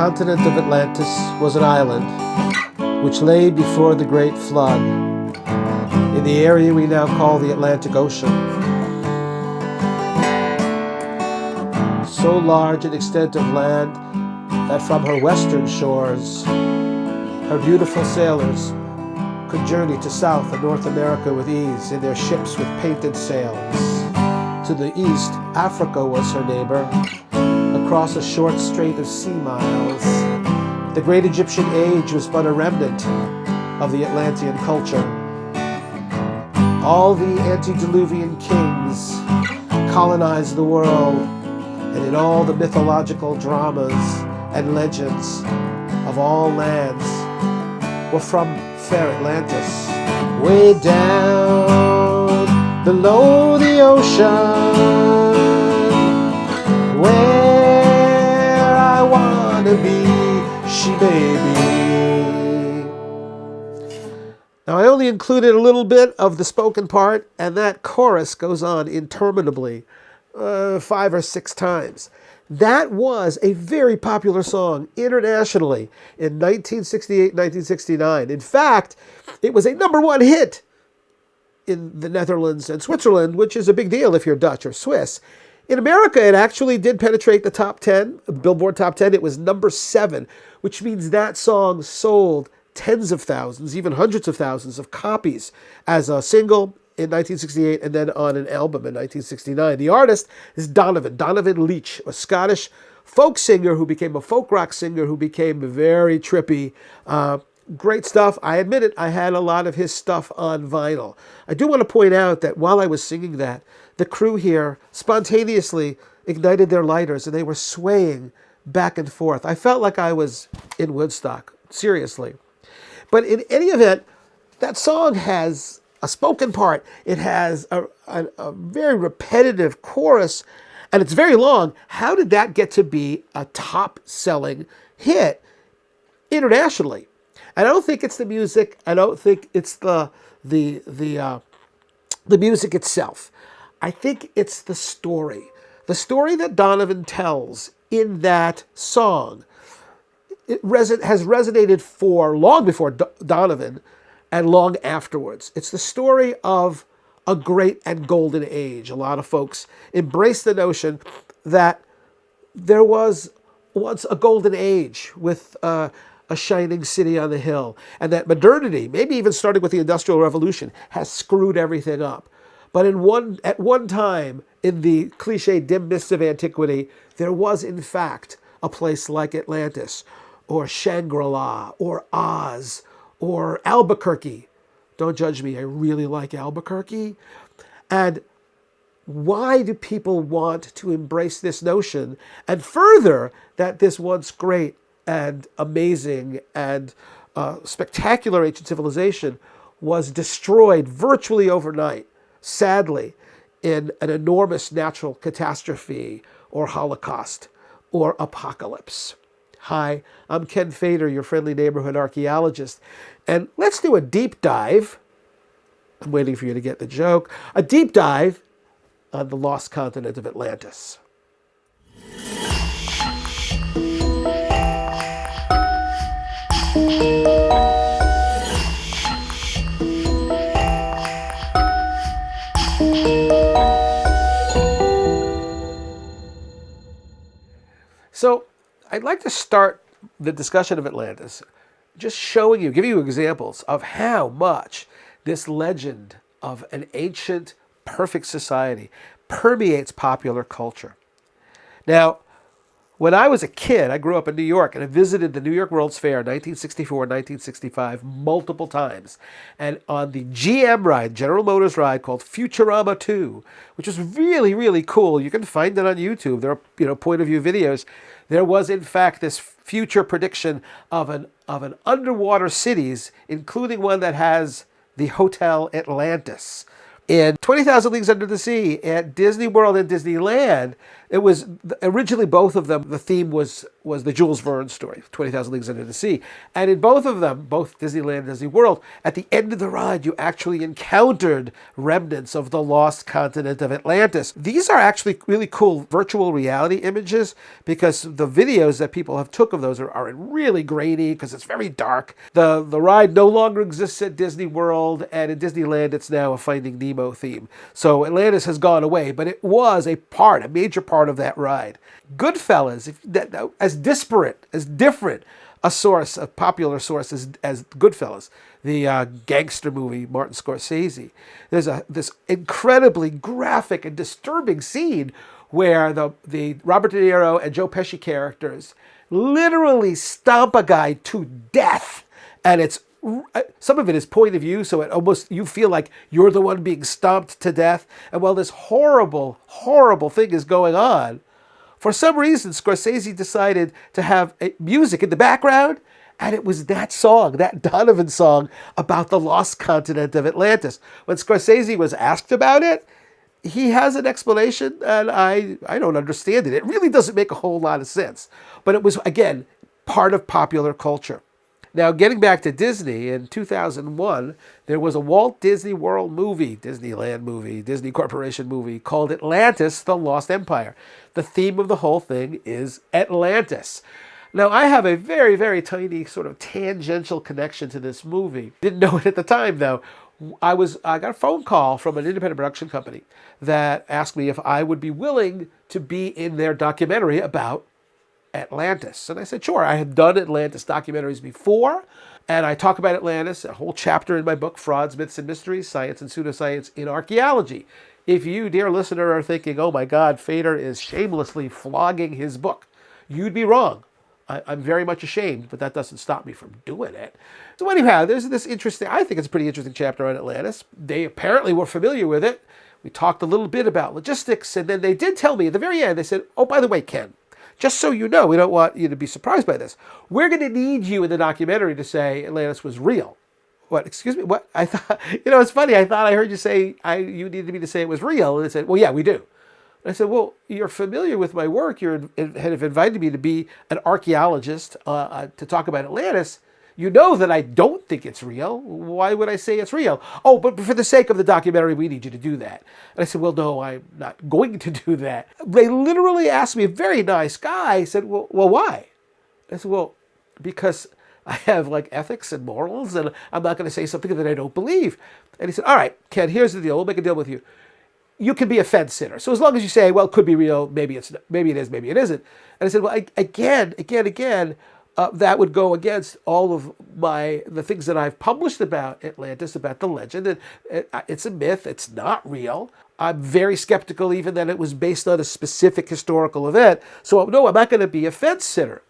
continent of Atlantis was an island which lay before the great flood in the area we now call the Atlantic Ocean. So large an extent of land that from her western shores, her beautiful sailors could journey to South and North America with ease in their ships with painted sails. To the east, Africa was her neighbor, across a short strait of sea miles. The great Egyptian age was but a remnant of the Atlantean culture. All the antediluvian kings colonized the world, and in all the mythological dramas and legends of all lands were from fair Atlantis. Way down below the ocean, where I wanna be, she may be. Now I only included a little bit of the spoken part, and that chorus goes on interminably, 5 or 6 times. That was a very popular song internationally in 1968, 1969. In fact, it was a #1 hit in the Netherlands and Switzerland, which is a big deal if you're Dutch or Swiss. In America, it actually did penetrate the top 10, Billboard top 10. It was #7, which means that song sold tens of thousands, even hundreds of thousands of copies as a single in 1968 and then on an album in 1969. The artist is Donovan Leitch, a Scottish folk singer who became a folk rock singer who became very trippy. Great stuff. I admit it, I had a lot of his stuff on vinyl. I do want to point out that while I was singing that, the crew here spontaneously ignited their lighters and they were swaying back and forth. I felt like I was in Woodstock, seriously. But in any event, that song has a spoken part. It has a very repetitive chorus, and it's very long. How did that get to be a top-selling hit internationally? And I don't think it's the music. I don't think it's the music itself. I think it's the story that Donovan tells in that song. It has resonated for long before Donovan and long afterwards. It's the story of a great and golden age. A lot of folks embrace the notion that there was once a golden age with a shining city on the hill, and that modernity, maybe even starting with the Industrial Revolution, has screwed everything up. But at one time, in the cliche dim mists of antiquity, there was in fact a place like Atlantis, or Shangri-La, or Oz, or Albuquerque. Don't judge me, I really like Albuquerque. And why do people want to embrace this notion? And further, that this once great and amazing and spectacular ancient civilization was destroyed virtually overnight, sadly, in an enormous natural catastrophe or holocaust or apocalypse. Hi, I'm Ken Fader, your friendly neighborhood archaeologist, and let's do a deep dive. I'm waiting for you to get the joke. A deep dive on the lost continent of Atlantis. So, I'd like to start the discussion of Atlantis just showing you, giving you examples of how much this legend of an ancient, perfect society permeates popular culture. Now, when I was a kid, I grew up in New York, and I visited the New York World's Fair in 1964 and 1965 multiple times. And on the GM ride, General Motors ride called Futurama 2, which was really, really cool. You can find it on YouTube. There are, point of view videos. There was, in fact, this future prediction of an underwater cities, including one that has the Hotel Atlantis. In 20,000 Leagues Under the Sea at Disney World and Disneyland, It was originally both of them. The theme was the Jules Verne story, 20,000 Leagues Under the Sea, and in both of them, both Disneyland and Disney World, at the end of the ride, you actually encountered remnants of the lost continent of Atlantis. These are actually really cool virtual reality images because the videos that people have took of those are really grainy because it's very dark. The ride no longer exists at Disney World, and in Disneyland, it's now a Finding Nemo theme. So Atlantis has gone away, but it was a major part of that ride. Goodfellas, as disparate, as different a popular source as Goodfellas, the gangster movie, Martin Scorsese. There's this incredibly graphic and disturbing scene where the Robert De Niro and Joe Pesci characters literally stomp a guy to death, and it's some of it is point of view, so it almost you feel like you're the one being stomped to death. And while this horrible, horrible thing is going on, for some reason Scorsese decided to have music in the background, and it was that song, that Donovan song about the lost continent of Atlantis. When Scorsese was asked about it, he has an explanation, and I don't understand it. It really doesn't make a whole lot of sense. But it was, again, part of popular culture. Now, getting back to Disney, in 2001, there was a Walt Disney World movie, Disneyland movie, Disney Corporation movie called Atlantis, The Lost Empire. The theme of the whole thing is Atlantis. Now, I have a very, very tiny sort of tangential connection to this movie. Didn't know it at the time, though. I got a phone call from an independent production company that asked me if I would be willing to be in their documentary about Atlantis. And I said, sure. I had done Atlantis documentaries before, and I talk about Atlantis, a whole chapter in my book, Frauds, Myths, and Mysteries, Science and Pseudoscience in Archaeology. If you, dear listener, are thinking, oh my God, Fader is shamelessly flogging his book, you'd be wrong. I'm very much ashamed, but that doesn't stop me from doing it. So anyhow, there's this interesting, I think it's a pretty interesting chapter on Atlantis. They apparently were familiar with it. We talked a little bit about logistics, and then they did tell me at the very end, they said, oh, by the way, Ken, just so you know, we don't want you to be surprised by this. We're going to need you in the documentary to say Atlantis was real. What? Excuse me? What? I thought, it's funny. I thought I heard you say you needed me to say it was real. And they said, well, yeah, we do. And I said, well, you're familiar with my work. You have invited me to be an archaeologist to talk about Atlantis. You know that I don't think it's real. Why would I say it's real? Oh, but for the sake of the documentary, we need you to do that. And I said, well, no, I'm not going to do that. They literally asked me, a very nice guy, said, well, why? I said, well, because I have like ethics and morals, and I'm not going to say something that I don't believe. And he said, all right, Ken, here's the deal. We'll make a deal with you. You can be a fence sitter. So as long as you say, well, it could be real, maybe it is, maybe it isn't. And I said, well, again, that would go against all of the things that I've published about Atlantis, about the legend. And it's a myth. It's not real. I'm very skeptical even that it was based on a specific historical event. So no, I'm not going to be a fence sitter.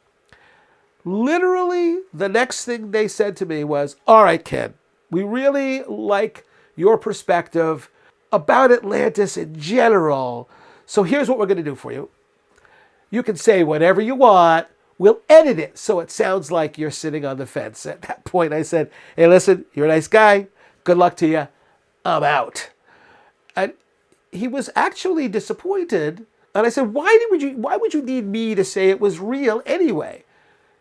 Literally, the next thing they said to me was, all right, Ken, we really like your perspective about Atlantis in general. So here's what we're going to do for you. You can say whatever you want. We'll edit it so it sounds like you're sitting on the fence. At that point, I said, hey, listen, you're a nice guy. Good luck to you. I'm out. And he was actually disappointed. And I said, why would you need me to say it was real anyway?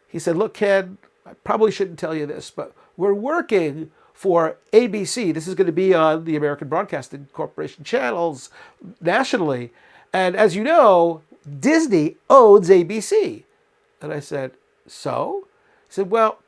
He said, look, Ken, I probably shouldn't tell you this, but we're working for ABC. This is going to be on the American Broadcasting Corporation channels nationally. And as you know, Disney owns ABC. And I said, so? He said, well,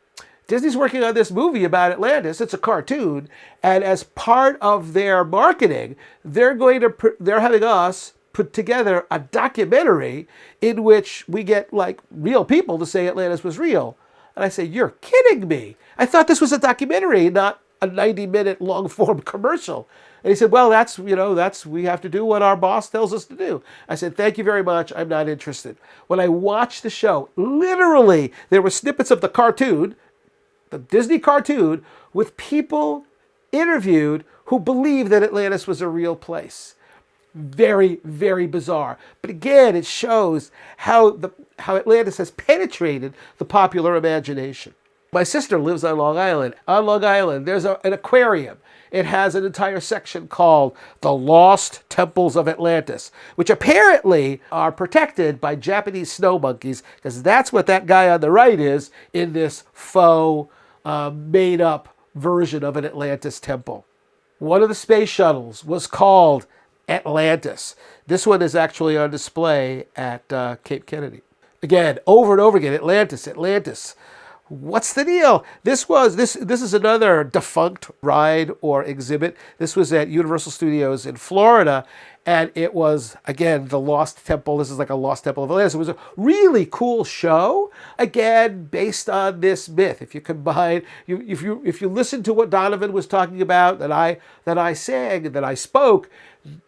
Disney's working on this movie about Atlantis. It's a cartoon. And as part of their marketing, they're having us put together a documentary in which we get like real people to say Atlantis was real. And I said, you're kidding me. I thought this was a documentary, not a 90-minute long-form commercial. And he said, well, we have to do what our boss tells us to do. I said, thank you very much. I'm not interested. When I watched the show, literally, there were snippets of the cartoon, the Disney cartoon, with people interviewed who believed that Atlantis was a real place. Very, very bizarre. But again, it shows how Atlantis has penetrated the popular imagination. My sister lives on Long Island. On Long Island, there's an aquarium. It has an entire section called The Lost Temples of Atlantis, which apparently are protected by Japanese snow monkeys, because that's what that guy on the right is in this faux, made-up version of an Atlantis temple. One of the space shuttles was called Atlantis. This one is actually on display at Cape Kennedy. Again, over and over again, Atlantis, Atlantis. What's the deal? This is another defunct ride or exhibit. This was at Universal Studios in Florida, and it was, again, the Lost Temple. This is like a Lost Temple of Atlantis. It was a really cool show, again, based on this myth. If you combine, if you listen to what Donovan was talking about, that I sang and that I spoke,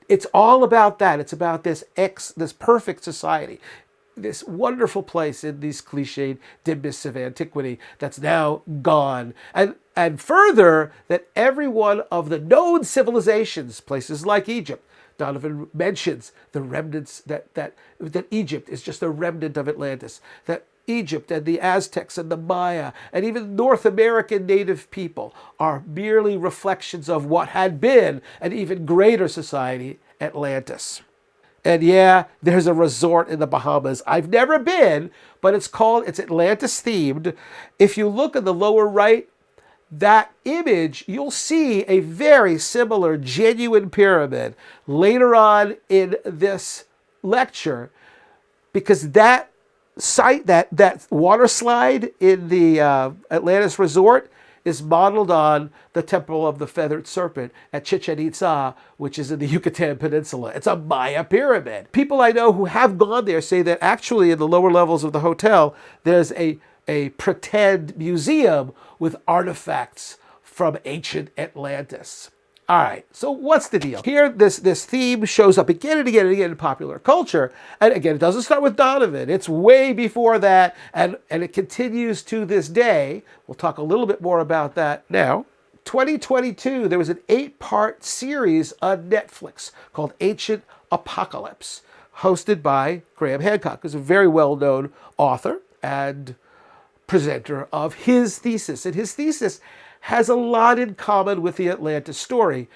it's all about that. It's about this perfect society, this wonderful place in these cliched dim mists of antiquity that's now gone. And further, that every one of the known civilizations, places like Egypt, Donovan mentions the remnants, that Egypt is just a remnant of Atlantis, that Egypt and the Aztecs and the Maya and even North American native people are merely reflections of what had been an even greater society, Atlantis. And yeah, there's a resort in the Bahamas. I've never been, but it's Atlantis themed. If you look in the lower right, that image, you'll see a very similar genuine pyramid later on in this lecture, because that site, that water slide in the Atlantis resort is modeled on the Temple of the Feathered Serpent at Chichen Itza, which is in the Yucatan Peninsula. It's a Maya pyramid. People I know who have gone there say that actually in the lower levels of the hotel, there's a pretend museum with artifacts from ancient Atlantis. All right, so what's the deal? Here, this theme shows up again and again and again in popular culture. And again, it doesn't start with Donovan. It's way before that, and it continues to this day. We'll talk a little bit more about that now. 2022, there was an 8-part series on Netflix called Ancient Apocalypse, hosted by Graham Hancock, who's a very well-known author and presenter of his thesis. And his thesis has a lot in common with the Atlantis story,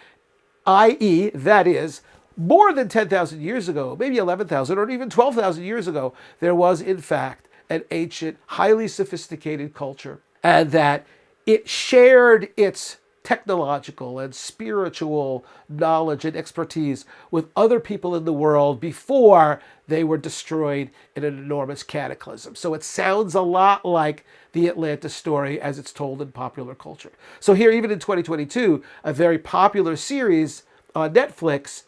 i.e., that is, more than 10,000 years ago, maybe 11,000 or even 12,000 years ago, there was, in fact, an ancient, highly sophisticated culture, and that it shared its technological and spiritual knowledge and expertise with other people in the world before they were destroyed in an enormous cataclysm. So it sounds a lot like the Atlantis story as it's told in popular culture. So here, even in 2022, a very popular series on Netflix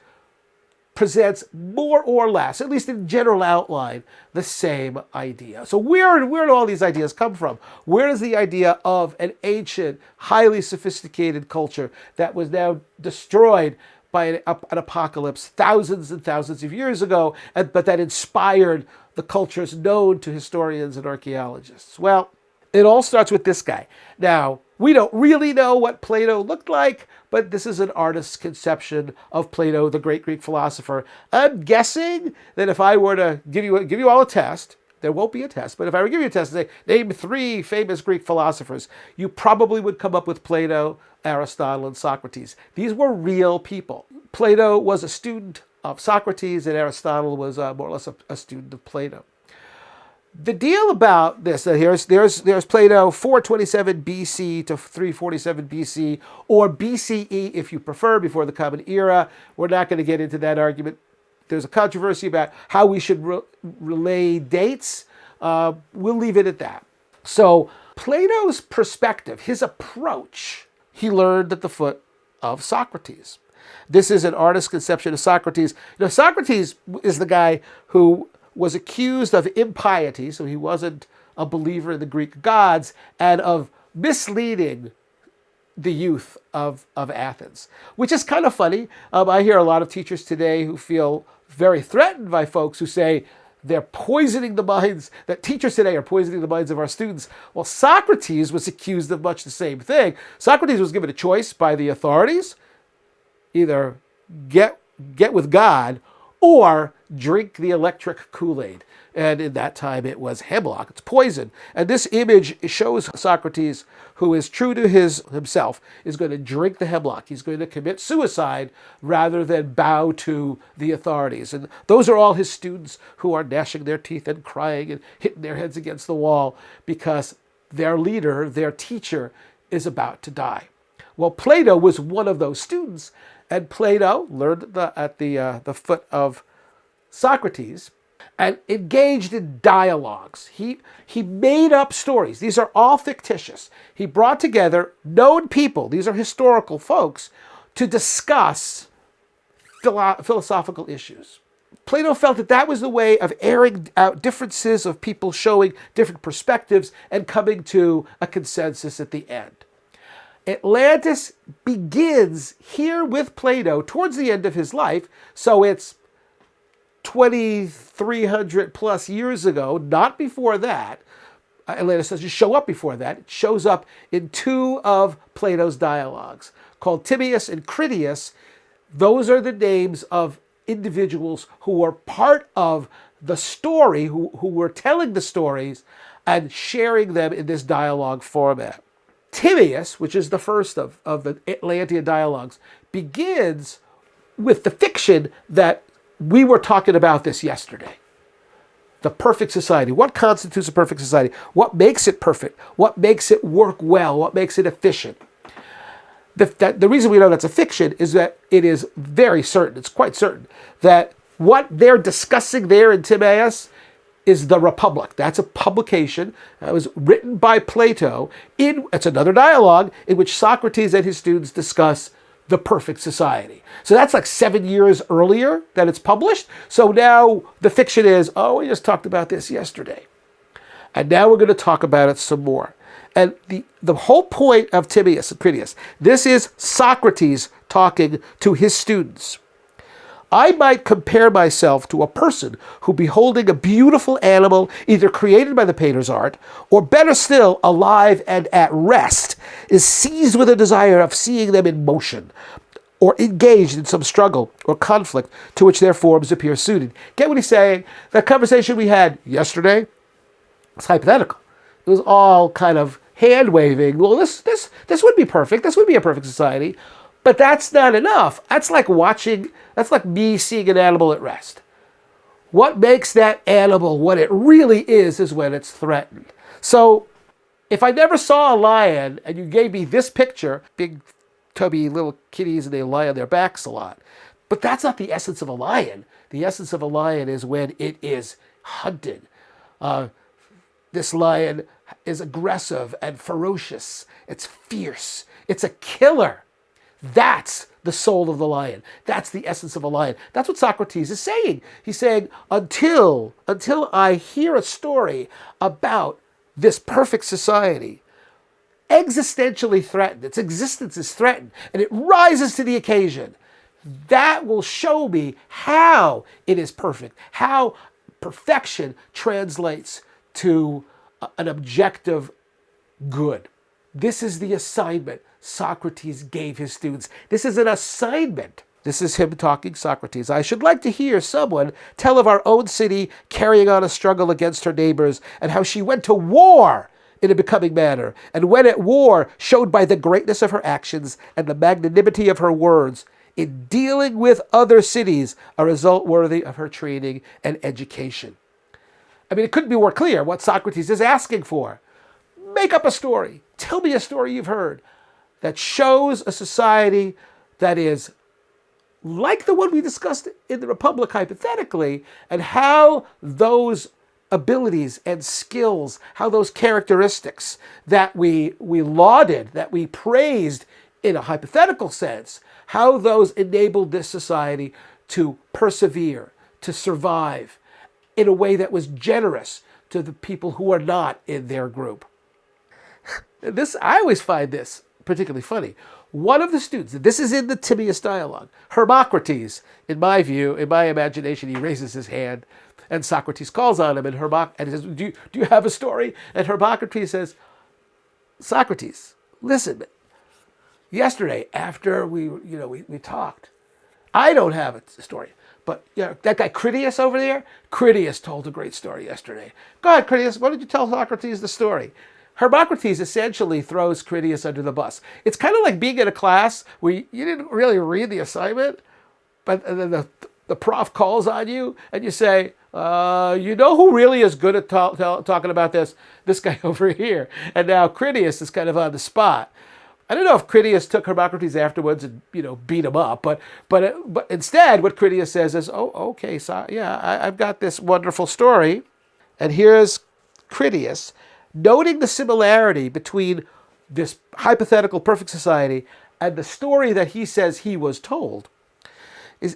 presents more or less, at least in general outline, the same idea. So where do all these ideas come from? Where does the idea of an ancient, highly sophisticated culture that was now destroyed by an apocalypse thousands and thousands of years ago, but that inspired the cultures known to historians and archaeologists? Well, it all starts with this guy. Now, we don't really know what Plato looked like, but this is an artist's conception of Plato, the great Greek philosopher. I'm guessing that if I were to give you all a test, there won't be a test, but if I were to give you a test and say, name 3 famous Greek philosophers, you probably would come up with Plato, Aristotle, and Socrates. These were real people. Plato was a student of Socrates, and Aristotle was more or less a student of Plato. The deal about this, there's Plato, 427 BC to 347 BC, or BCE if you prefer, before the Common Era. We're not going to get into that argument. There's a controversy about how we should relay dates. We'll leave it at that. So Plato's perspective, his approach, he learned at the foot of Socrates. This is an artist's conception of Socrates. Socrates is the guy who was accused of impiety, so he wasn't a believer in the Greek gods, and of misleading the youth of Athens, which is kind of funny. I hear a lot of teachers today who feel very threatened by folks who say they're poisoning the minds, that teachers today are poisoning the minds of our students. Well, Socrates was accused of much the same thing. Socrates was given a choice by the authorities, either get with God or drink the electric Kool-Aid. And in that time, it was hemlock. It's poison. And this image shows Socrates, who is true to himself, is going to drink the hemlock. He's going to commit suicide rather than bow to the authorities. And those are all his students who are gnashing their teeth and crying and hitting their heads against the wall because their leader, their teacher, is about to die. Well, Plato was one of those students, and Plato learned at the foot of Socrates and engaged in dialogues. He made up stories. These are all fictitious. He brought together known people, these are historical folks, to discuss philosophical issues. Plato felt that that was the way of airing out differences of people, showing different perspectives and coming to a consensus at the end. Atlantis begins here with Plato towards the end of his life, so it's 2,300 plus years ago, not before that. Atlantis doesn't show up before that. It shows up in two of Plato's dialogues called Timaeus and Critias. Those are the names of individuals who were part of the story, who were telling the stories and sharing them in this dialogue format. Timaeus, which is the first of the Atlantean dialogues, begins with the fiction that we were talking about this yesterday. The perfect society. What constitutes a perfect society? What makes it perfect? What makes it work well? What makes it efficient? The reason we know that's a fiction is that it is very certain, it's quite certain, that what they're discussing there in Timaeus is the Republic. That's a publication that was written by Plato. It's another dialogue in which Socrates and his students discuss the perfect society. So that's like 7 years earlier that it's published. So now the fiction is, oh, we just talked about this yesterday. And now we're going to talk about it some more. And the whole point of Timaeus and Critias, this is Socrates talking to his students. I might compare myself to a person who, beholding a beautiful animal, either created by the painter's art, or better still, alive and at rest, is seized with a desire of seeing them in motion, or engaged in some struggle or conflict to which their forms appear suited. Get what he's saying? That conversation we had yesterday, it's hypothetical. It was all kind of hand-waving. Well, this would be perfect. This would be a perfect society. But that's not enough. That's like me seeing an animal at rest. What makes that animal what it really is when it's threatened. So if I never saw a lion and you gave me this picture, big tubby little kitties and they lie on their backs a lot, but that's not the essence of a lion. The essence of a lion is when it is hunted. This lion is aggressive and ferocious. It's fierce. It's a killer. That's the soul of the lion. That's the essence of a lion. That's what Socrates is saying. He's saying, until I hear a story about this perfect society, existentially threatened, its existence is threatened, and it rises to the occasion, that will show me how it is perfect, how perfection translates to an objective good. This is the assignment Socrates gave his students. This is an assignment. This is him talking, Socrates. I should like to hear someone tell of our own city carrying on a struggle against her neighbors and how she went to war in a becoming manner, and when at war showed by the greatness of her actions and the magnanimity of her words in dealing with other cities a result worthy of her training and education. I mean, it couldn't be more clear what Socrates is asking for. Make up a story. Tell me a story you've heard that shows a society that is like the one we discussed in the Republic hypothetically, and how those abilities and skills, how those characteristics that we lauded, that we praised in a hypothetical sense, how those enabled this society to persevere, to survive in a way that was generous to the people who are not in their group. I always find this particularly funny. One of the students, this is in the Timaeus dialogue, Hermocrates, in my view, in my imagination, he raises his hand and Socrates calls on him and he says, do you have a story? And Hermocrates says, Socrates, listen, yesterday after we talked, I don't have a story, But that guy Critias over there, Critias told a great story yesterday. Go ahead, Critias. Why don't you tell Socrates the story? Hermocrates essentially throws Critias under the bus. It's kind of like being in a class where you didn't really read the assignment, but then the prof calls on you and you say, you know who really is good at talking about this? This guy over here. And now Critias is kind of on the spot. I don't know if Critias took Hermocrates afterwards and beat him up, but instead what Critias says is, oh, okay, so yeah, I've got this wonderful story, and here's Critias noting the similarity between this hypothetical perfect society and the story that he says he was told.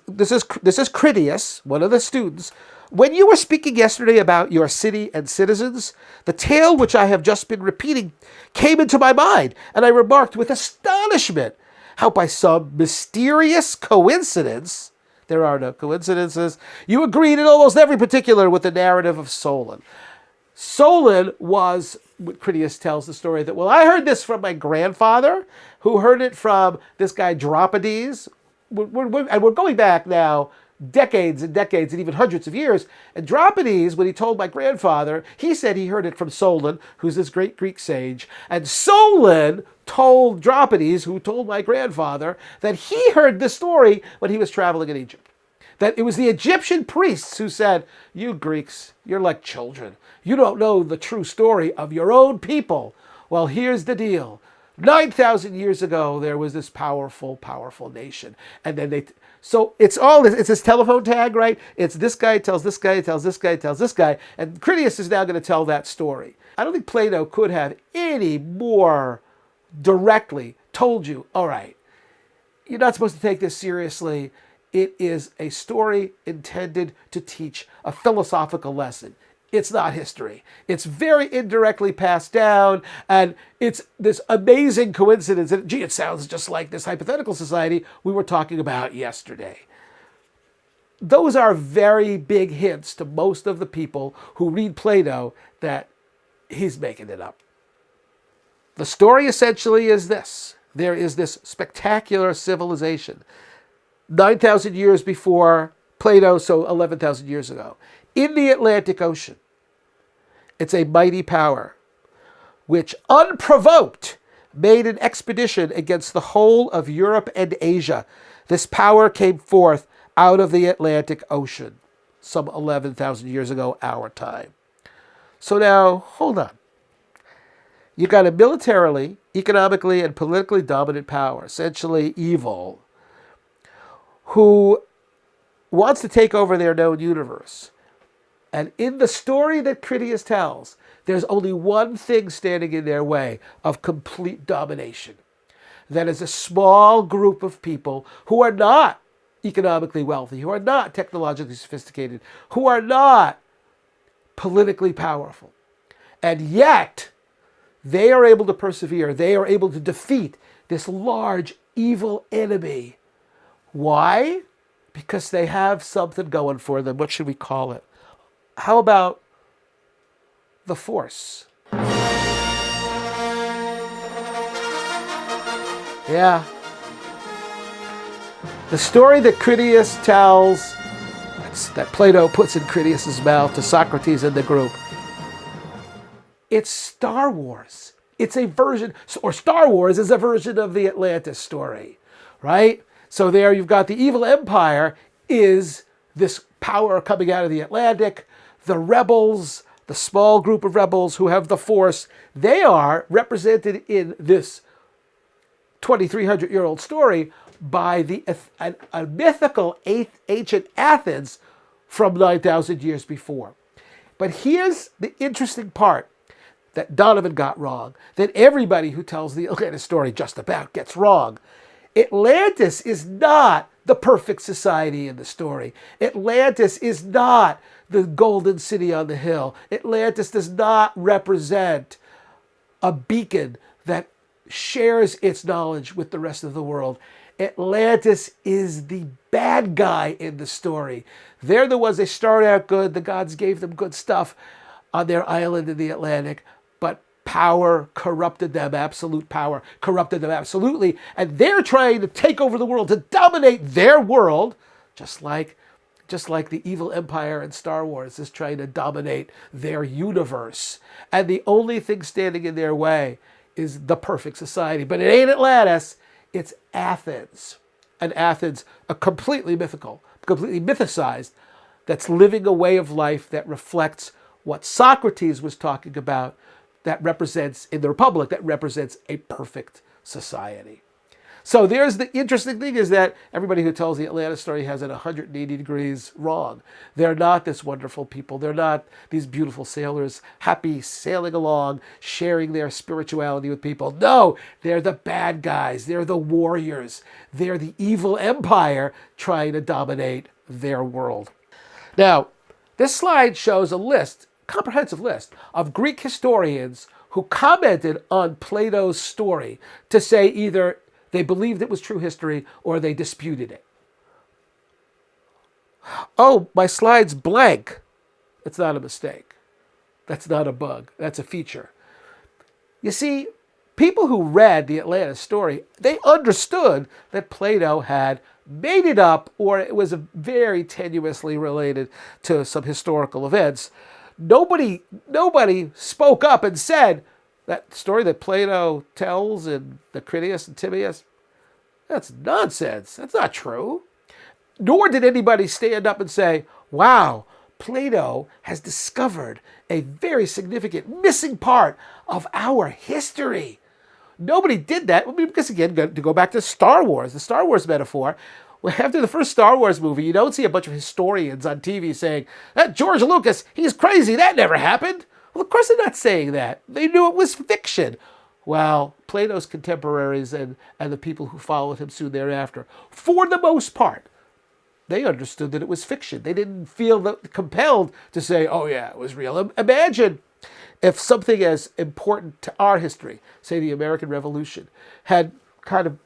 This is Critias, one of the students. When you were speaking yesterday about your city and citizens, the tale which I have just been repeating came into my mind, and I remarked with astonishment how by some mysterious coincidence, there are no coincidences, you agreed in almost every particular with the narrative of Solon. Solon was, Critias tells the story that, well, I heard this from my grandfather, who heard it from this guy Dropides, and we're going back now decades and decades and even hundreds of years. And Dropides, when he told my grandfather, he said he heard it from Solon, who's this great Greek sage. And Solon told Dropides, who told my grandfather, that he heard the story when he was traveling in Egypt. That it was the Egyptian priests who said, you Greeks, you're like children. You don't know the true story of your own people. Well, here's the deal. 9,000 years ago, there was this powerful, powerful nation. And then so it's all this, it's this telephone tag, right? It's this guy tells this guy, tells this guy, tells this guy. And Critias is now going to tell that story. I don't think Plato could have any more directly told you, all right, you're not supposed to take this seriously. It is a story intended to teach a philosophical lesson. It's not history. It's very indirectly passed down, and it's this amazing coincidence. And gee, it sounds just like this hypothetical society we were talking about yesterday. Those are very big hints to most of the people who read Plato that he's making it up. The story essentially is this. There is this spectacular civilization 9,000 years before Plato, so 11,000 years ago, in the Atlantic Ocean. It's a mighty power which, unprovoked, made an expedition against the whole of Europe and Asia. This power came forth out of the Atlantic Ocean some 11,000 years ago, our time. So now, hold on. You got a militarily, economically, and politically dominant power, essentially evil, who wants to take over their known universe. And in the story that Critias tells, there's only one thing standing in their way of complete domination. That is a small group of people who are not economically wealthy, who are not technologically sophisticated, who are not politically powerful. And yet, they are able to persevere. They are able to defeat this large evil enemy. Why? Because they have something going for them. What should we call it? How about the Force? Yeah. The story that Critias tells, that Plato puts in Critias' mouth to Socrates and the group, it's Star Wars. It's a version, or Star Wars is a version of the Atlantis story, right? So there you've got the evil empire is this power coming out of the Atlantic. The rebels, the small group of rebels who have the Force, they are represented in this 2,300-year-old story by a mythical ancient Athens from 9,000 years before. But here's the interesting part that Donovan got wrong, that everybody who tells the Atlantis story just about gets wrong. Atlantis is not the perfect society in the story. Atlantis is not the golden city on the hill. Atlantis does not represent a beacon that shares its knowledge with the rest of the world. Atlantis is the bad guy in the story. They're the ones that start out good. The gods gave them good stuff on their island in the Atlantic, but power corrupted them, absolute power corrupted them absolutely, and they're trying to take over the world, to dominate their world, just like just like the evil empire in Star Wars is trying to dominate their universe. And the only thing standing in their way is the perfect society. But it ain't Atlantis, it's Athens. And Athens, a completely mythical, completely mythicized, that's living a way of life that reflects what Socrates was talking about, that represents, in the Republic, that represents a perfect society. So there's the interesting thing, is that everybody who tells the Atlantis story has it 180 degrees wrong. They're not this wonderful people. They're not these beautiful sailors, happy sailing along, sharing their spirituality with people. No, they're the bad guys. They're the warriors. They're the evil empire trying to dominate their world. Now, this slide shows a list, comprehensive list, of Greek historians who commented on Plato's story to say either they believed it was true history or they disputed it. Oh, my slide's blank. It's not a mistake. That's not a bug. That's a feature. You see, people who read the Atlantis story, they understood that Plato had made it up, or it was very tenuously related to some historical events. Nobody spoke up and said that story that Plato tells in the Critias and Timaeus, that's nonsense. That's not true. Nor did anybody stand up and say, wow, Plato has discovered a very significant missing part of our history. Nobody did that, because again, to go back to Star Wars, the Star Wars metaphor, after the first Star Wars movie, you don't see a bunch of historians on TV saying, that George Lucas, he's crazy, that never happened. Well, of course they're not saying that. They knew it was fiction. Well, Plato's contemporaries and the people who followed him soon thereafter, for the most part, they understood that it was fiction. They didn't feel compelled to say, oh yeah, it was real. Imagine if something as important to our history, say the American Revolution, had kind of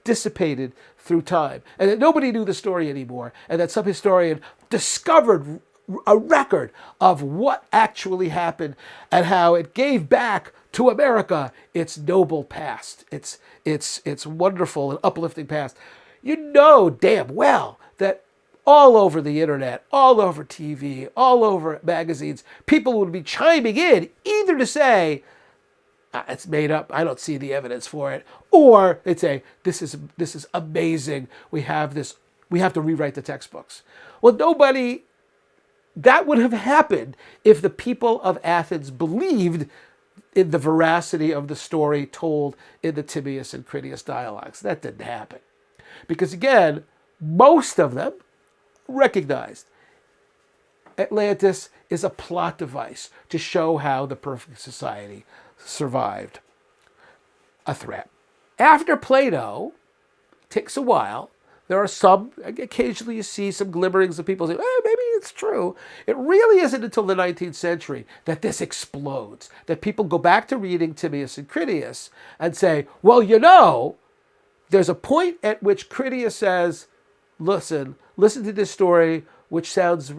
dissipated through time, and that nobody knew the story anymore, and that some historian discovered a record of what actually happened and how it gave back to America its noble past, its wonderful and uplifting past. You know damn well that all over the internet, all over TV, all over magazines, people would be chiming in either to say, it's made up, I don't see the evidence for it, or they'd say, this is amazing, we have to rewrite the textbooks. Well, that would have happened if the people of Athens believed in the veracity of the story told in the Timaeus and Critias dialogues. That didn't happen. Because again, most of them recognized Atlantis is a plot device to show how the perfect society survived a threat. After Plato, it takes a while. There are some, occasionally you see some glimmerings of people say, maybe it's true. It really isn't until the 19th century that this explodes, that people go back to reading Timaeus and Critias and say, well, there's a point at which Critias says, listen to this story, which sounds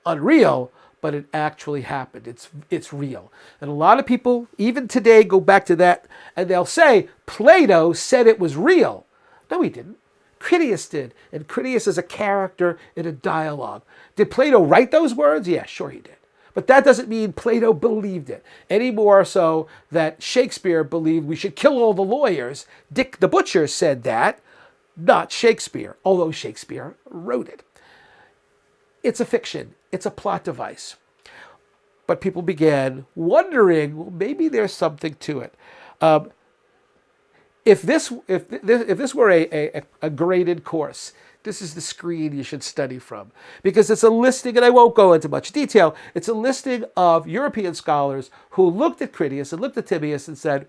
unreal, but it actually happened. It's real. And a lot of people, even today, go back to that and they'll say, Plato said it was real. No, he didn't. Critias did. And Critias is a character in a dialogue. Did Plato write those words? Yeah, sure he did. But that doesn't mean Plato believed it. Any more so that Shakespeare believed we should kill all the lawyers. Dick the Butcher said that, not Shakespeare, although Shakespeare wrote it. It's a fiction. It's a plot device. But people began wondering, well, maybe there's something to it. If this were a graded course, this is the screen you should study from, because it's a listing, and I won't go into much detail, it's a listing of European scholars who looked at Critias and looked at Timaeus and said,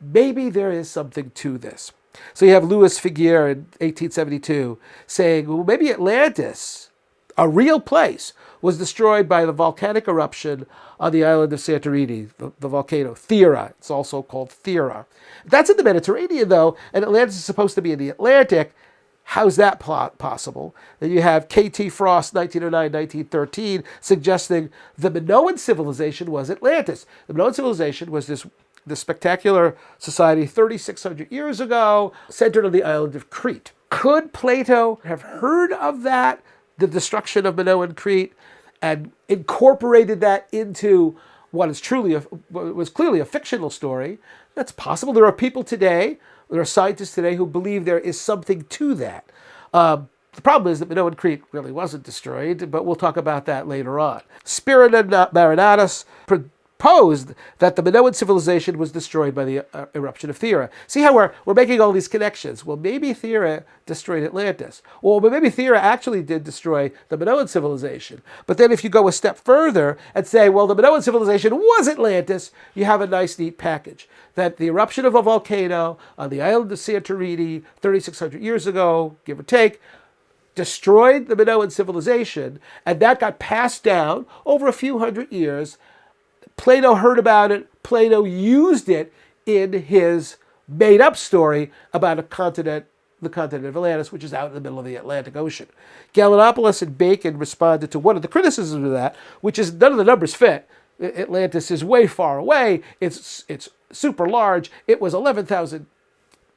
maybe there is something to this. So you have Louis Figuier in 1872 saying, well, maybe Atlantis, a real place, was destroyed by the volcanic eruption on the island of Santorini, the volcano Thera. It's also called Thera. That's in the Mediterranean, though, and Atlantis is supposed to be in the Atlantic. How's that possible? Then you have K.T. Frost, 1909, 1913, suggesting the Minoan civilization was Atlantis. The Minoan civilization was this spectacular society 3,600 years ago, centered on the island of Crete. Could Plato have heard of that the destruction of Minoan Crete and incorporated that into what is was clearly a fictional story. That's possible. There are people today, there are scientists today who believe there is something to that. The problem is that Minoan Crete really wasn't destroyed, but we'll talk about that later on. Spiridon Marinatus proposed that the Minoan civilization was destroyed by the eruption of Thera. See how we're making all these connections? Well, maybe Thera destroyed Atlantis. Well, maybe Thera actually did destroy the Minoan civilization. But then if you go a step further and say, well, the Minoan civilization was Atlantis, you have a nice, neat package. That the eruption of a volcano on the island of Santorini 3,600 years ago, give or take, destroyed the Minoan civilization, and that got passed down over a few hundred years. Plato heard about it. Plato used it in his made-up story about the continent of Atlantis, which is out in the middle of the Atlantic Ocean. Gallinopoulos and Bacon responded to one of the criticisms of that, which is none of the numbers fit. Atlantis is way far away. It's super large. It was 11,000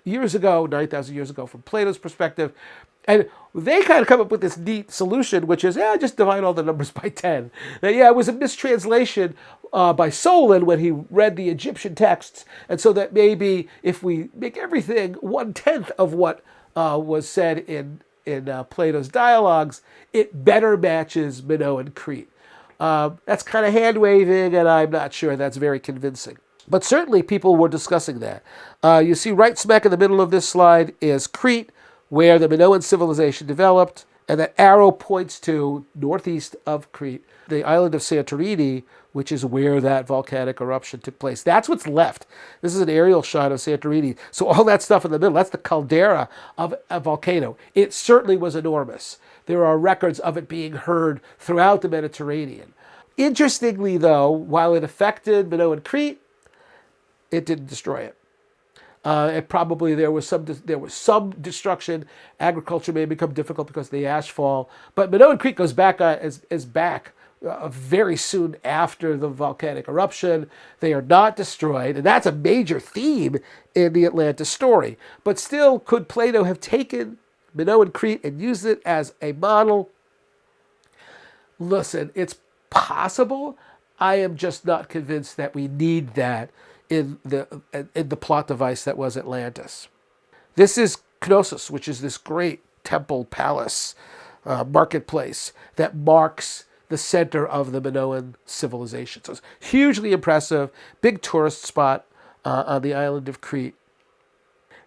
years ago, 9,000 years ago from Plato's perspective. And they kind of come up with this neat solution, which is, just divide all the numbers by 10. Now, it was a mistranslation by Solon when he read the Egyptian texts. And so that maybe if we make everything 1/10 of what was said in Plato's dialogues, it better matches Minoan Crete. That's kind of hand-waving, and I'm not sure that's very convincing. But certainly people were discussing that. You see right smack in the middle of this slide is Crete, where the Minoan civilization developed, and that arrow points to northeast of Crete, the island of Santorini, which is where that volcanic eruption took place. That's what's left. This is an aerial shot of Santorini. So all that stuff in the middle, that's the caldera of a volcano. It certainly was enormous. There are records of it being heard throughout the Mediterranean. Interestingly, though, while it affected Minoan Crete, it didn't destroy it. Probably there was some destruction. Agriculture may become difficult because of the ash fall. But Minoan Crete goes back very soon after the volcanic eruption. They are not destroyed, and that's a major theme in the Atlantis story. But still, could Plato have taken Minoan Crete and used it as a model? Listen, it's possible. I am just not convinced that we need that in the plot device that was Atlantis. This is Knossos, which is this great temple palace marketplace that marks the center of the Minoan civilization. So it's hugely impressive, big tourist spot on the island of Crete.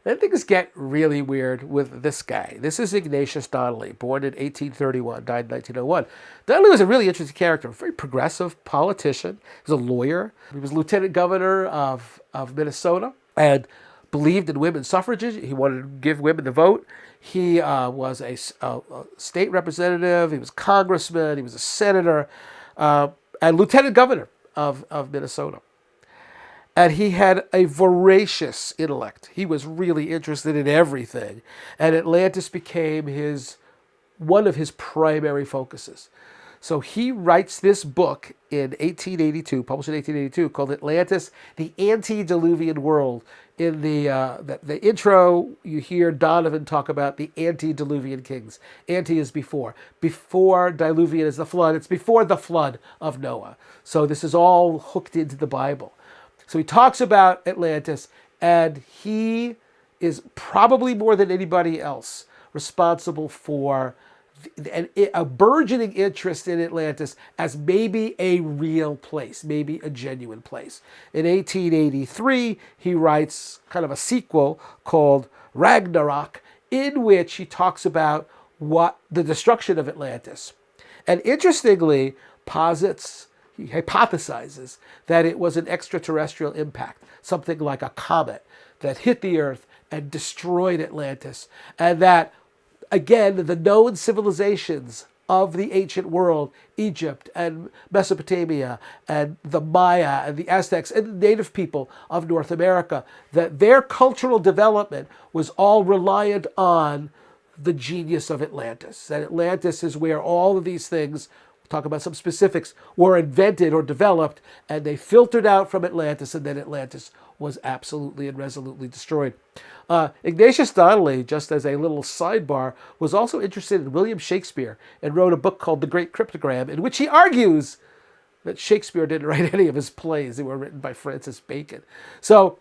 Then things get really weird with this guy. This is Ignatius Donnelly, born in 1831, died in 1901. Donnelly was a really interesting character, a very progressive politician. He was a lawyer. He was lieutenant governor of Minnesota and believed in women's suffrages. He wanted to give women the vote. He was a state representative. He was a congressman. He was a senator and lieutenant governor of Minnesota. And he had a voracious intellect. He was really interested in everything. And Atlantis became one of his primary focuses. So he writes this book in 1882, published in 1882, called Atlantis, the Antediluvian World. In the intro, you hear Donovan talk about the antediluvian kings. Ante is before. Before diluvian is the flood. It's before the flood of Noah. So this is all hooked into the Bible. So he talks about Atlantis, and he is probably more than anybody else responsible for a burgeoning interest in Atlantis as maybe a real place, maybe a genuine place. In 1883, he writes kind of a sequel called Ragnarok, in which he talks about the destruction of Atlantis. And interestingly, he hypothesizes that it was an extraterrestrial impact, something like a comet that hit the Earth and destroyed Atlantis. And that, again, the known civilizations of the ancient world, Egypt and Mesopotamia and the Maya and the Aztecs and the native people of North America, that their cultural development was all reliant on the genius of Atlantis. That Atlantis is where all of these things talk about some specifics, were invented or developed, and they filtered out from Atlantis, and then Atlantis was absolutely and resolutely destroyed. Ignatius Donnelly, just as a little sidebar, was also interested in William Shakespeare and wrote a book called The Great Cryptogram, in which he argues that Shakespeare didn't write any of his plays. They were written by Francis Bacon. So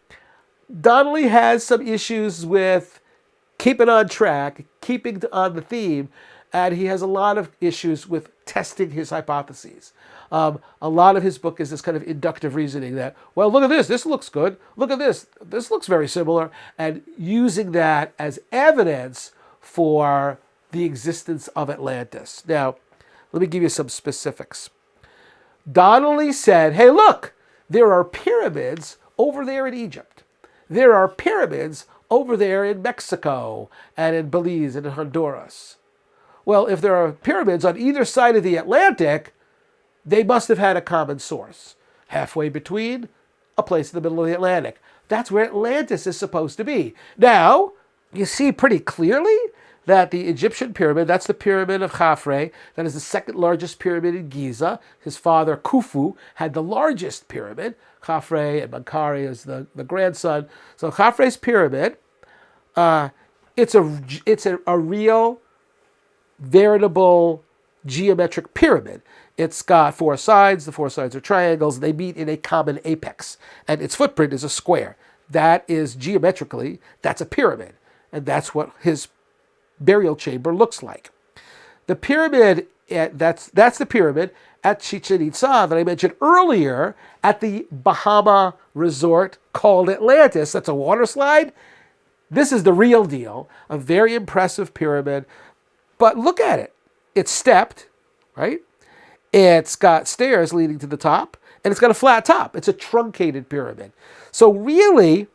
Donnelly has some issues with keeping on track, keeping on the theme, and he has a lot of issues with testing his hypotheses. A lot of his book is this kind of inductive reasoning that, well, look at this looks good. Look at this looks very similar, and using that as evidence for the existence of Atlantis. Now, let me give you some specifics. Donnelly said, hey, look, there are pyramids over there in Egypt. There are pyramids over there in Mexico and in Belize and in Honduras. Well, if there are pyramids on either side of the Atlantic, they must have had a common source. Halfway between, a place in the middle of the Atlantic. That's where Atlantis is supposed to be. Now, you see pretty clearly that the Egyptian pyramid, that's the pyramid of Khafre, that is the second largest pyramid in Giza. His father, Khufu, had the largest pyramid. Khafre and Menkaure is the grandson. So Khafre's pyramid, it's a real, veritable geometric pyramid. It's got four sides. The four sides are triangles. They meet in a common apex. And its footprint is a square. That is geometrically, that's a pyramid. And that's what his burial chamber looks like. The pyramid, that's the pyramid at Chichen Itza that I mentioned earlier at the Bahama resort called Atlantis. That's a water slide. This is the real deal. A very impressive pyramid. But look at it. It's stepped, right? It's got stairs leading to the top, and it's got a flat top. It's a truncated pyramid. So really,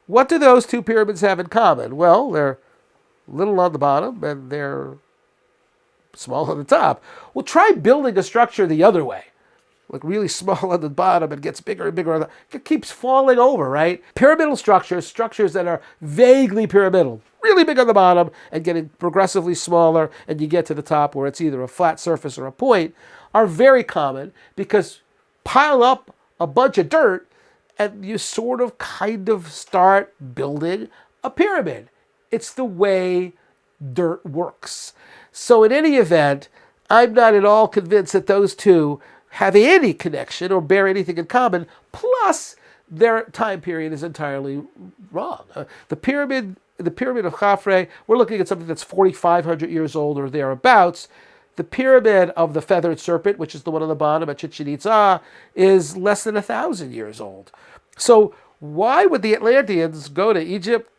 what do those two pyramids have in common? Well, they're little on the bottom, and they're small on the top. Well, try building a structure the other way. Like really small on the bottom and gets bigger and bigger on the... It keeps falling over, right? Pyramidal structures that are vaguely pyramidal, really big on the bottom and getting progressively smaller, and you get to the top where it's either a flat surface or a point, are very common because pile up a bunch of dirt and you sort of kind of start building a pyramid. It's the way dirt works. So in any event, I'm not at all convinced that those two have any connection or bear anything in common. Plus, their time period is entirely wrong. The pyramid of Khafre, we're looking at something that's 4,500 years old or thereabouts. The pyramid of the feathered serpent, which is the one on the bottom at Chichen Itza, is less than 1,000 years old. So why would the Atlanteans go to Egypt?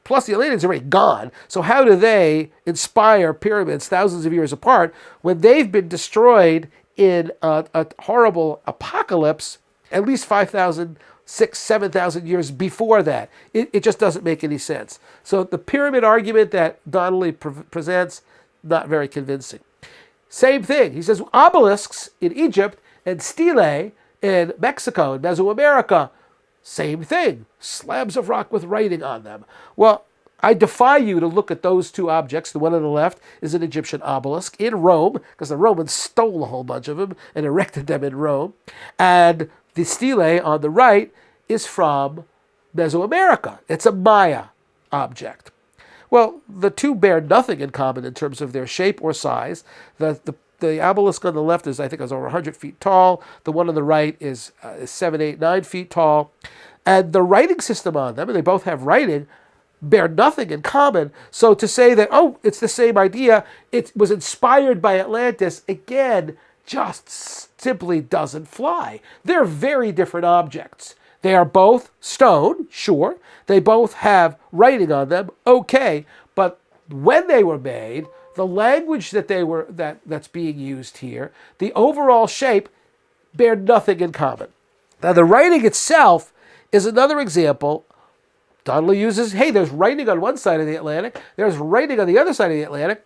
Plus, the Atlanteans are already gone. So how do they inspire pyramids thousands of years apart when they've been destroyed in a horrible apocalypse at least 5,000, 6,000, 7,000 years before that? It just doesn't make any sense. So the pyramid argument that Donnelly presents, not very convincing. Same thing. He says obelisks in Egypt and stelae in Mexico and Mesoamerica, same thing. Slabs of rock with writing on them. Well, I defy you to look at those two objects. The one on the left is an Egyptian obelisk in Rome, because the Romans stole a whole bunch of them and erected them in Rome. And the stele on the right is from Mesoamerica. It's a Maya object. Well, the two bear nothing in common in terms of their shape or size. The obelisk on the left is, I think, over 100 feet tall. The one on the right is 7, 8, 9 feet tall. And the writing system on them, and they both have writing, bear nothing in common. So to say that, oh, it's the same idea, it was inspired by Atlantis, again, just simply doesn't fly. They're very different objects. They are both stone, sure. They both have writing on them, okay. But when they were made, the language that's being used here, the overall shape, bear nothing in common. Now, the writing itself is another example. Donnelly uses, hey, there's writing on one side of the Atlantic, there's writing on the other side of the Atlantic.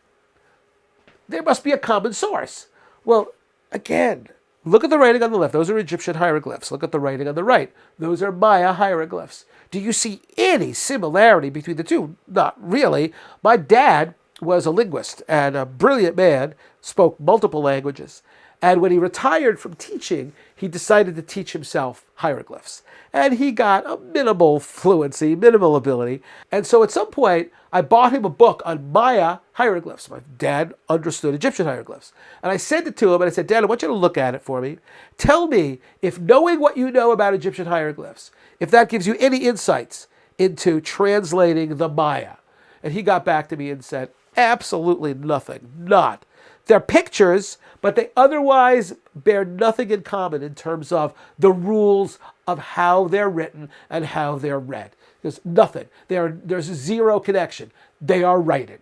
There must be a common source. Well, again, look at the writing on the left. Those are Egyptian hieroglyphs. Look at the writing on the right. Those are Maya hieroglyphs. Do you see any similarity between the two? Not really. My dad was a linguist and a brilliant man, spoke multiple languages. And when he retired from teaching, he decided to teach himself hieroglyphs. And he got a minimal fluency, minimal ability. And so at some point, I bought him a book on Maya hieroglyphs. My dad understood Egyptian hieroglyphs. And I sent it to him and I said, Dad, I want you to look at it for me. Tell me if knowing what you know about Egyptian hieroglyphs, if that gives you any insights into translating the Maya. And he got back to me and said, absolutely nothing, not. They're pictures, but they otherwise bear nothing in common in terms of the rules of how they're written and how they're read. There's nothing. There's zero connection. They are writing.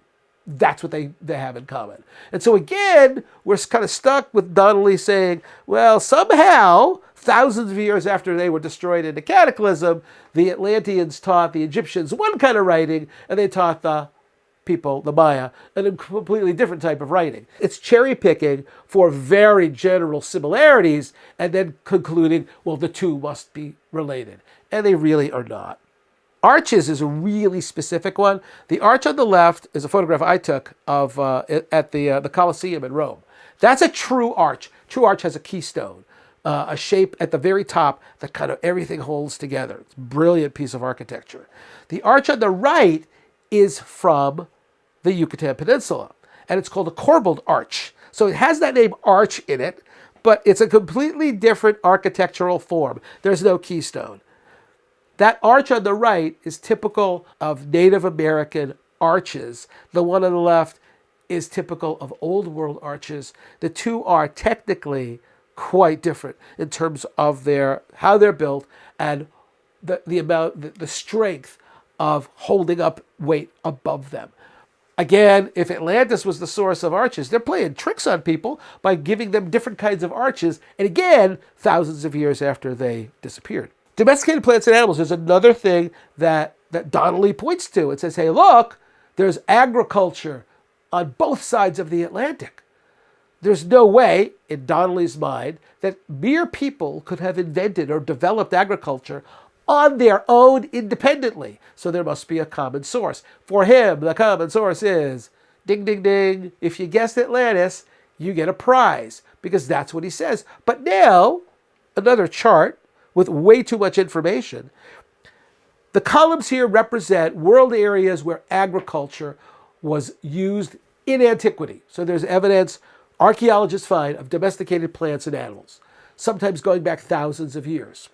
That's what they have in common. And so again, we're kind of stuck with Donnelly saying, well, somehow, thousands of years after they were destroyed in the cataclysm, the Atlanteans taught the Egyptians one kind of writing, and they taught the people, the Maya, a completely different type of writing. It's cherry picking for very general similarities and then concluding, well, the two must be related. And they really are not. Arches is a really specific one. The arch on the left is a photograph I took of at the Colosseum in Rome. That's a true arch. True arch has a keystone, a shape at the very top that kind of everything holds together. It's a brilliant piece of architecture. The arch on the right is from the Yucatan Peninsula, and it's called a corbelled arch. So it has that name arch in it, but it's a completely different architectural form. There's no keystone. That arch on the right is typical of Native American arches. The one on the left is typical of Old World arches. The two are technically quite different in terms of how they're built and the strength of holding up weight above them. Again, if Atlantis was the source of arches, they're playing tricks on people by giving them different kinds of arches, and again, thousands of years after they disappeared. Domesticated plants and animals is another thing that Donnelly points to. It says, hey, look, there's agriculture on both sides of the Atlantic. There's no way, in Donnelly's mind, that mere people could have invented or developed agriculture on their own independently. So there must be a common source. For him, the common source is, ding, ding, ding, if you guessed Atlantis, you get a prize, because that's what he says. But now, another chart with way too much information. The columns here represent world areas where agriculture was used in antiquity. So there's evidence archaeologists find of domesticated plants and animals, sometimes going back thousands of years.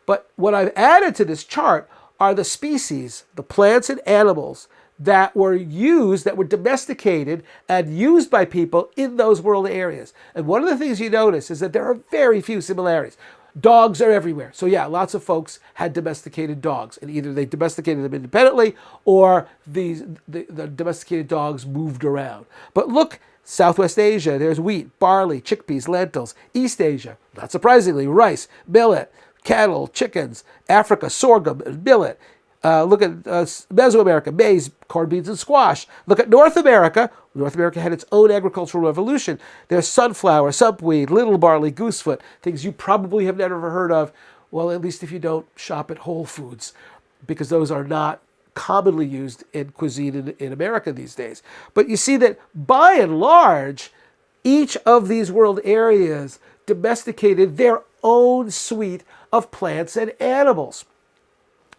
But what I've added to this chart are the species, the plants and animals that were domesticated and used by people in those world areas. And one of the things you notice is that there are very few similarities. Dogs are everywhere. So yeah, lots of folks had domesticated dogs, and either they domesticated them independently or the domesticated dogs moved around. But look, Southwest Asia, there's wheat, barley, chickpeas, lentils. East Asia, not surprisingly, rice, millet, cattle, chickens. Africa, sorghum and millet. Look at Mesoamerica, maize, corn, beans, and squash. Look at North America. North America had its own agricultural revolution. There's sunflower, sumpweed, little barley, goosefoot, things you probably have never heard of, well, at least if you don't shop at Whole Foods, because those are not commonly used in cuisine in America these days. But you see that by and large, each of these world areas domesticated their own suite of plants and animals.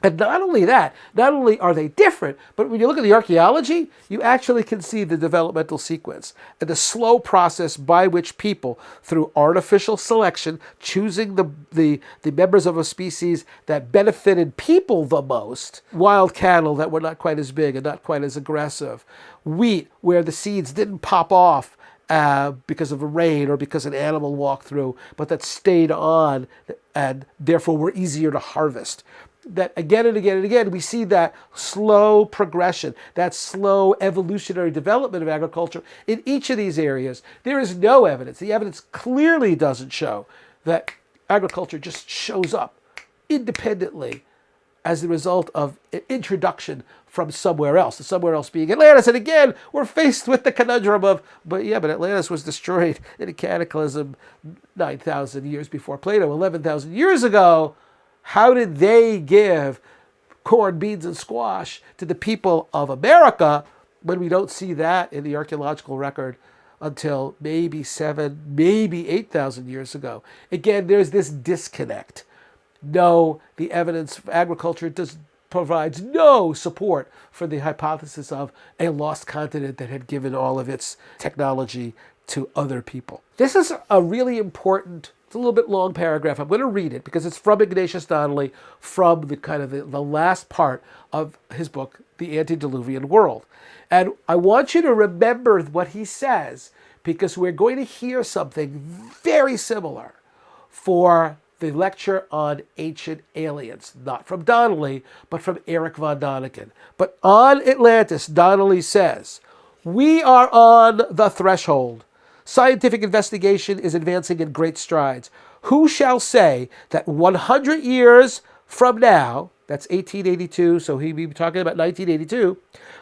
And not only that, not only are they different, but when you look at the archaeology, you actually can see the developmental sequence and the slow process by which people, through artificial selection, choosing the members of a species that benefited people the most, wild cattle that were not quite as big and not quite as aggressive, wheat where the seeds didn't pop off because of a rain or because an animal walked through, but that stayed on and therefore were easier to harvest. That again and again and again, we see that slow progression, that slow evolutionary development of agriculture in each of these areas. There is no evidence. The evidence clearly doesn't show that agriculture just shows up independently as the result of an introduction from somewhere else, the somewhere else being Atlantis. And again, we're faced with the conundrum of, but Atlantis was destroyed in a cataclysm 9,000 years before Plato, 11,000 years ago. How did they give corn, beans, and squash to the people of America when we don't see that in the archaeological record until maybe 8,000 years ago. Again, there's this disconnect. No, the evidence of agriculture provides no support for the hypothesis of a lost continent that had given all of its technology to other people. This is a really important, it's a little bit long paragraph. I'm going to read it because it's from Ignatius Donnelly, from the last part of his book, The Antediluvian World. And I want you to remember what he says, because we're going to hear something very similar for the lecture on ancient aliens, not from Donnelly, but from Eric von Däniken. But on Atlantis, Donnelly says, "We are on the threshold. Scientific investigation is advancing in great strides. Who shall say that 100 years from now," that's 1882, so he'd be talking about 1982,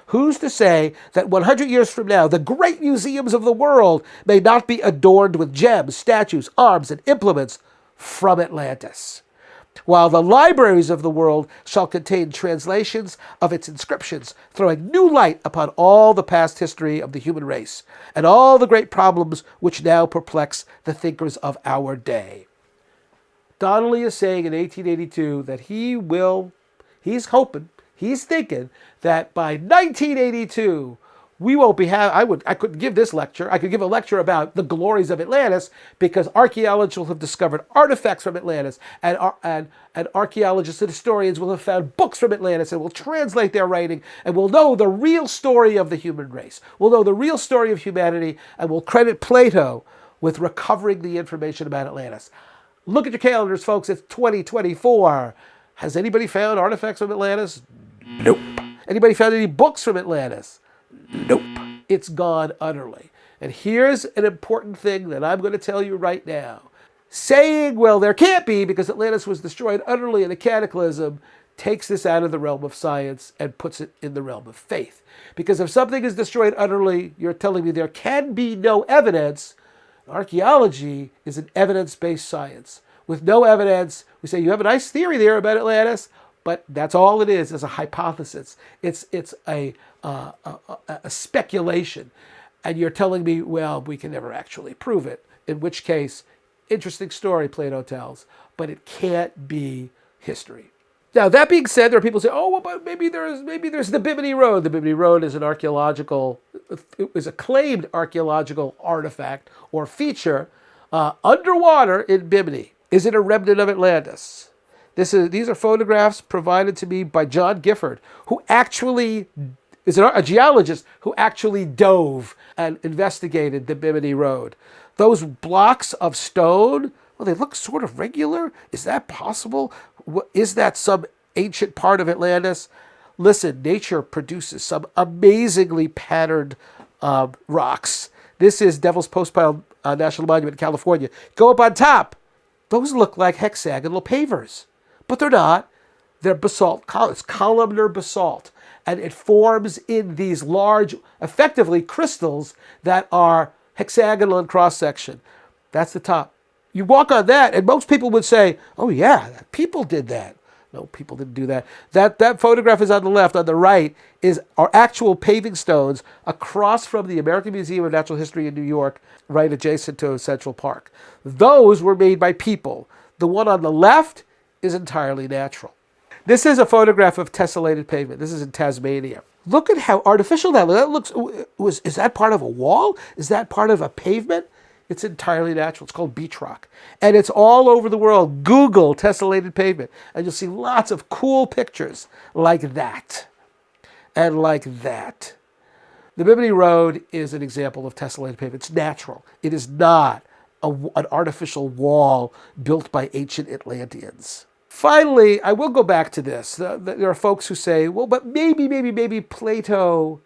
"who's to say that 100 years from now, the great museums of the world may not be adorned with gems, statues, arms, and implements from Atlantis, while the libraries of the world shall contain translations of its inscriptions, throwing new light upon all the past history of the human race and all the great problems which now perplex the thinkers of our day." Donnelly is saying in 1882 that he's hoping, he's thinking that by 1982, we won't be I couldn't give this lecture. I could give a lecture about the glories of Atlantis, because archaeologists will have discovered artifacts from Atlantis, and archaeologists and historians will have found books from Atlantis and will translate their writing, and will know the real story of the human race. We'll know the real story of humanity, and we'll credit Plato with recovering the information about Atlantis. Look at your calendars, folks. It's 2024. Has anybody found artifacts from Atlantis? Nope. Anybody found any books from Atlantis? Nope. It's gone utterly. And here's an important thing that I'm going to tell you right now. Saying, well, there can't be because Atlantis was destroyed utterly in a cataclysm, takes this out of the realm of science and puts it in the realm of faith. Because if something is destroyed utterly, you're telling me there can be no evidence. Archaeology is an evidence-based science. With no evidence, we say, you have a nice theory there about Atlantis, but that's all it is a hypothesis. It's a speculation. And you're telling me, well, we can never actually prove it. In which case, interesting story Plato tells, but it can't be history. Now, that being said, there are people who say, oh, well, but maybe there's the Bimini Road. The Bimini Road is it was a claimed archaeological artifact or feature underwater in Bimini. Is it a remnant of Atlantis? These are photographs provided to me by John Gifford, who actually is a geologist who actually dove and investigated the Bimini Road. Those blocks of stone, well, they look sort of regular. Is that possible? Is that some ancient part of Atlantis? Listen, nature produces some amazingly patterned rocks. This is Devil's Postpile National Monument in California. Go up on top. Those look like hexagonal pavers, but they're not. They're basalt. It's columnar basalt, and it forms in these large, effectively crystals that are hexagonal in cross-section. That's the top. You walk on that, and most people would say, oh yeah, people did that. No, people didn't do that. That photograph is on the left. On the right are actual paving stones across from the American Museum of Natural History in New York, right adjacent to Central Park. Those were made by people. The one on the left is entirely natural. This is a photograph of tessellated pavement. This is in Tasmania. Look at how artificial that looks. Is that part of a wall? Is that part of a pavement? It's entirely natural. It's called beach rock. And it's all over the world. Google tessellated pavement, and you'll see lots of cool pictures like that and like that. The Bimini Road is an example of tessellated pavement. It's natural. It is not an artificial wall built by ancient Atlanteans. Finally, I will go back to this. There are folks who say, well, but maybe Plato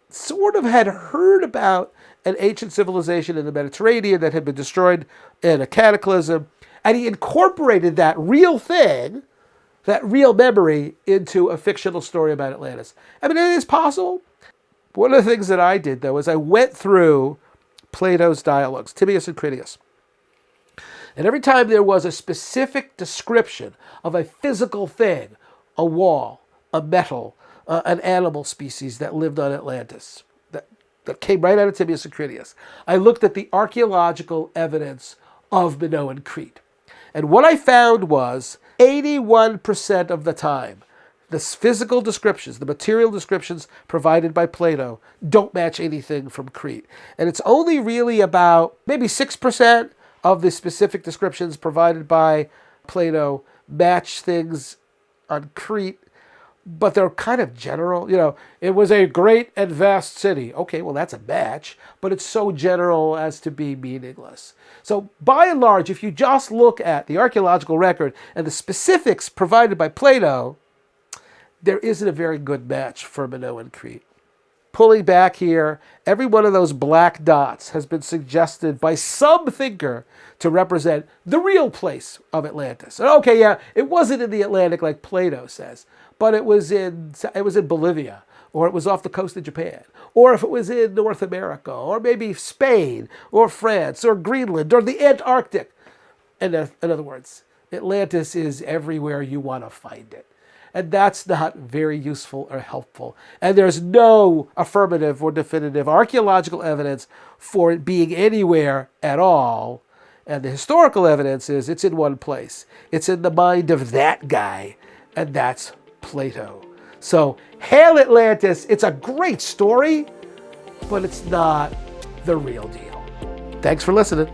sort of had heard about an ancient civilization in the Mediterranean that had been destroyed in a cataclysm, and he incorporated that real thing, that real memory, into a fictional story about Atlantis. I mean, it is possible. One of the things that I did, though, is I went through Plato's dialogues, Timaeus and Critias. And every time there was a specific description of a physical thing, a wall, a metal, an animal species that lived on Atlantis, that came right out of Timaeus and Critias. I looked at the archaeological evidence of Minoan Crete. And what I found was 81% of the time, the physical descriptions, the material descriptions provided by Plato don't match anything from Crete. And it's only really about maybe 6% of the specific descriptions provided by Plato match things on Crete, but they're kind of general. It was a great and vast city. Okay, well, that's a match, but it's so general as to be meaningless. So by and large, if you just look at the archaeological record and the specifics provided by Plato, there isn't a very good match for Minoan Crete. Pulling back here, every one of those black dots has been suggested by some thinker to represent the real place of Atlantis. And okay, yeah, it wasn't in the Atlantic like Plato says, but it was in Bolivia, or it was off the coast of Japan, or if it was in North America, or maybe Spain, or France, or Greenland, or the Antarctic. In other words, Atlantis is everywhere you want to find it. And that's not very useful or helpful. And there's no affirmative or definitive archaeological evidence for it being anywhere at all. And the historical evidence is it's in one place. It's in the mind of that guy, and that's Plato. So, Hail Atlantis, it's a great story, but it's not the real deal. Thanks for listening.